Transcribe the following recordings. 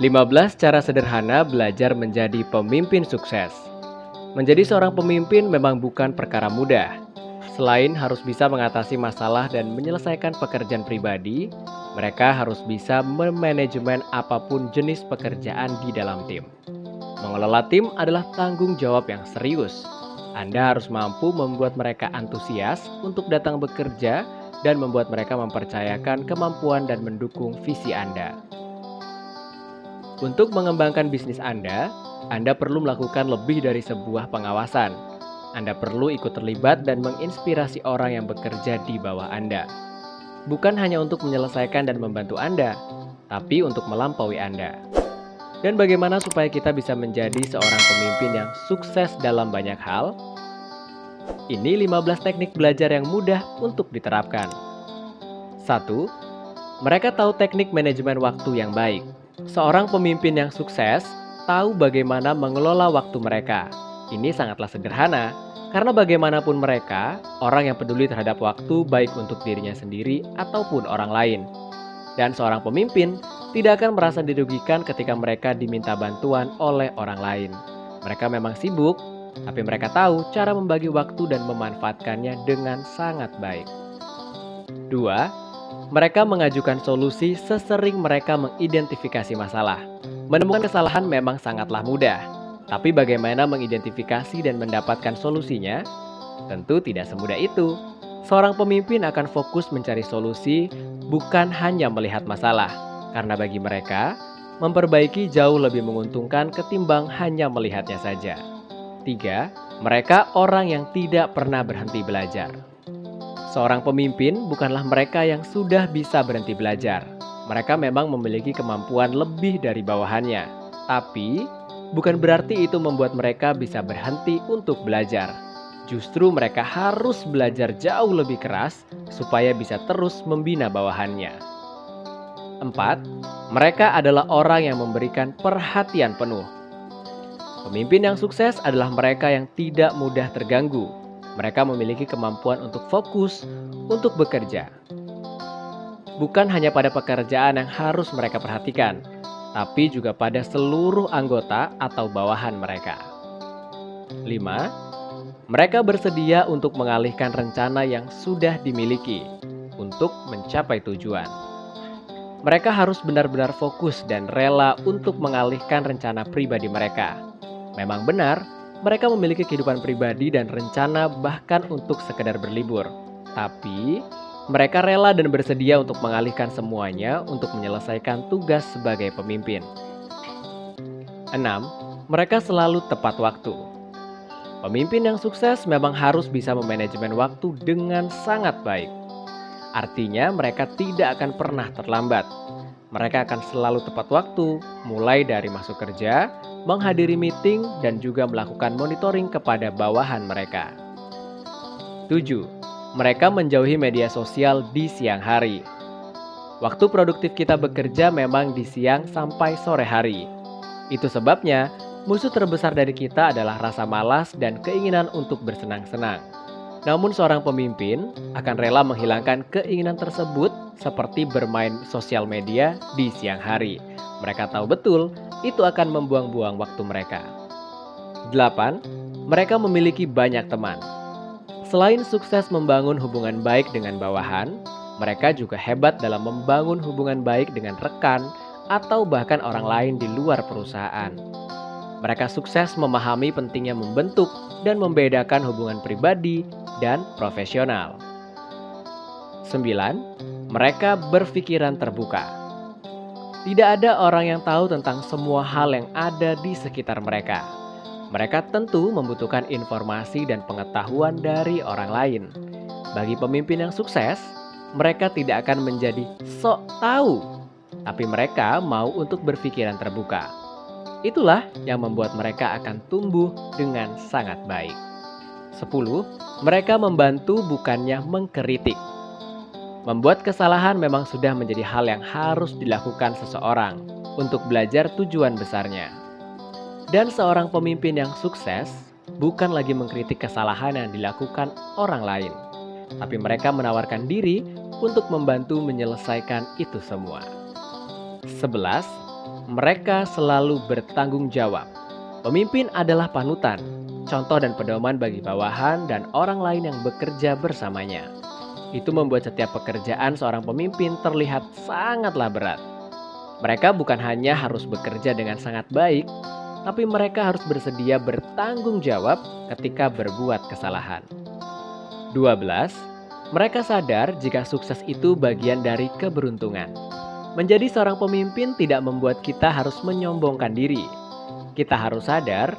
15 cara sederhana belajar menjadi pemimpin sukses. Menjadi seorang pemimpin memang bukan perkara mudah. Selain harus bisa mengatasi masalah dan menyelesaikan pekerjaan pribadi, mereka harus bisa memanajemen apapun jenis pekerjaan di dalam tim. Mengelola tim adalah tanggung jawab yang serius. Anda harus mampu membuat mereka antusias untuk datang bekerja dan membuat mereka mempercayakan kemampuan dan mendukung visi Anda. Untuk mengembangkan bisnis Anda perlu melakukan lebih dari sebuah pengawasan. Anda perlu ikut terlibat dan menginspirasi orang yang bekerja di bawah Anda. Bukan hanya untuk menyelesaikan dan membantu Anda, tapi untuk melampaui Anda. Dan bagaimana supaya kita bisa menjadi seorang pemimpin yang sukses dalam banyak hal? Ini 15 teknik belajar yang mudah untuk diterapkan. 1. Mereka tahu teknik manajemen waktu yang baik. Seorang pemimpin yang sukses tahu bagaimana mengelola waktu mereka. Ini sangatlah sederhana, karena bagaimanapun mereka, orang yang peduli terhadap waktu baik untuk dirinya sendiri ataupun orang lain. Dan seorang pemimpin tidak akan merasa dirugikan ketika mereka diminta bantuan oleh orang lain. Mereka memang sibuk, tapi mereka tahu cara membagi waktu dan memanfaatkannya dengan sangat baik. 2. Mereka mengajukan solusi sesering mereka mengidentifikasi masalah. Menemukan kesalahan memang sangatlah mudah, tapi bagaimana mengidentifikasi dan mendapatkan solusinya? Tentu tidak semudah itu. Seorang pemimpin akan fokus mencari solusi, bukan hanya melihat masalah, karena bagi mereka, memperbaiki jauh lebih menguntungkan ketimbang hanya melihatnya saja. 3. Mereka orang yang tidak pernah berhenti belajar. Seorang pemimpin bukanlah mereka yang sudah bisa berhenti belajar. Mereka memang memiliki kemampuan lebih dari bawahannya. Tapi, bukan berarti itu membuat mereka bisa berhenti untuk belajar. Justru mereka harus belajar jauh lebih keras supaya bisa terus membina bawahannya. 4. Mereka adalah orang yang memberikan perhatian penuh. Pemimpin yang sukses adalah mereka yang tidak mudah terganggu. Mereka memiliki kemampuan untuk fokus, untuk bekerja. Bukan hanya pada pekerjaan yang harus mereka perhatikan, tapi juga pada seluruh anggota atau bawahan mereka. 5. Mereka bersedia untuk mengalihkan rencana yang sudah dimiliki untuk mencapai tujuan. Mereka harus benar-benar fokus dan rela untuk mengalihkan rencana pribadi mereka. Memang benar, mereka memiliki kehidupan pribadi dan rencana bahkan untuk sekedar berlibur. Tapi, mereka rela dan bersedia untuk mengalihkan semuanya untuk menyelesaikan tugas sebagai pemimpin. 6. Mereka selalu tepat waktu. Pemimpin yang sukses memang harus bisa memanajemen waktu dengan sangat baik. Artinya mereka tidak akan pernah terlambat. Mereka akan selalu tepat waktu, mulai dari masuk kerja, menghadiri meeting, dan juga melakukan monitoring kepada bawahan mereka. 7. Mereka menjauhi media sosial di siang hari. Waktu produktif kita bekerja memang di siang sampai sore hari. Itu sebabnya, musuh terbesar dari kita adalah rasa malas dan keinginan untuk bersenang-senang. Namun seorang pemimpin akan rela menghilangkan keinginan tersebut seperti bermain sosial media di siang hari. Mereka tahu betul itu akan membuang-buang waktu mereka. 8. Mereka memiliki banyak teman. Selain sukses membangun hubungan baik dengan bawahan, mereka juga hebat dalam membangun hubungan baik dengan rekan atau bahkan orang lain di luar perusahaan. Mereka sukses memahami pentingnya membentuk dan membedakan hubungan pribadi dan profesional. 9. Mereka berpikiran terbuka. Tidak ada orang yang tahu tentang semua hal yang ada di sekitar mereka. Mereka tentu membutuhkan informasi dan pengetahuan dari orang lain. Bagi pemimpin yang sukses, mereka tidak akan menjadi sok tahu, tapi mereka mau untuk berpikiran terbuka. Itulah yang membuat mereka akan tumbuh dengan sangat baik. 10. Mereka membantu bukannya mengkritik. Membuat kesalahan memang sudah menjadi hal yang harus dilakukan seseorang untuk belajar tujuan besarnya. Dan seorang pemimpin yang sukses bukan lagi mengkritik kesalahan yang dilakukan orang lain, tapi mereka menawarkan diri untuk membantu menyelesaikan itu semua. 11. Mereka selalu bertanggung jawab. Pemimpin adalah panutan, contoh dan pedoman bagi bawahan dan orang lain yang bekerja bersamanya. Itu membuat setiap pekerjaan seorang pemimpin terlihat sangatlah berat. Mereka bukan hanya harus bekerja dengan sangat baik, tapi mereka harus bersedia bertanggung jawab ketika berbuat kesalahan. 12. Mereka sadar jika sukses itu bagian dari keberuntungan. Menjadi seorang pemimpin tidak membuat kita harus menyombongkan diri. Kita harus sadar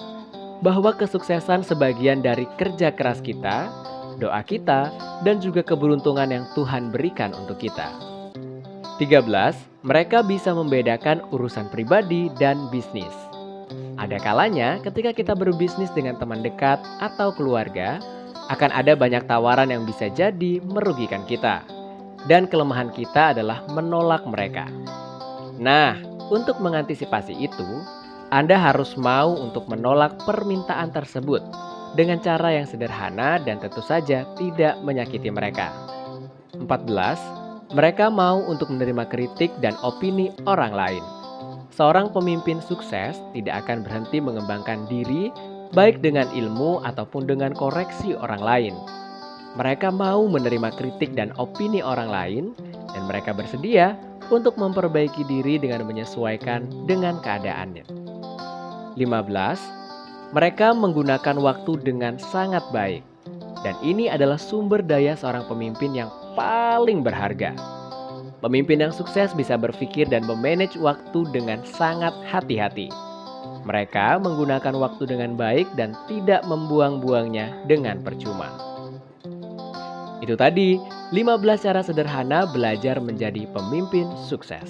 bahwa kesuksesan sebagian dari kerja keras kita, doa kita, dan juga keberuntungan yang Tuhan berikan untuk kita. 13. Mereka bisa membedakan urusan pribadi dan bisnis. Ada kalanya ketika kita berbisnis dengan teman dekat atau keluarga, akan ada banyak tawaran yang bisa jadi merugikan kita. Dan kelemahan kita adalah menolak mereka. Nah, untuk mengantisipasi itu, Anda harus mau untuk menolak permintaan tersebut dengan cara yang sederhana dan tentu saja tidak menyakiti mereka. 14. Mereka mau untuk menerima kritik dan opini orang lain. Seorang pemimpin sukses tidak akan berhenti mengembangkan diri baik dengan ilmu ataupun dengan koreksi orang lain. Mereka mau menerima kritik dan opini orang lain, dan mereka bersedia untuk memperbaiki diri dengan menyesuaikan dengan keadaannya. 15. Mereka menggunakan waktu dengan sangat baik, dan ini adalah sumber daya seorang pemimpin yang paling berharga. Pemimpin yang sukses bisa berpikir dan memanage waktu dengan sangat hati-hati. Mereka menggunakan waktu dengan baik dan tidak membuang-buangnya dengan percuma. Itu tadi 15 cara sederhana belajar menjadi pemimpin sukses.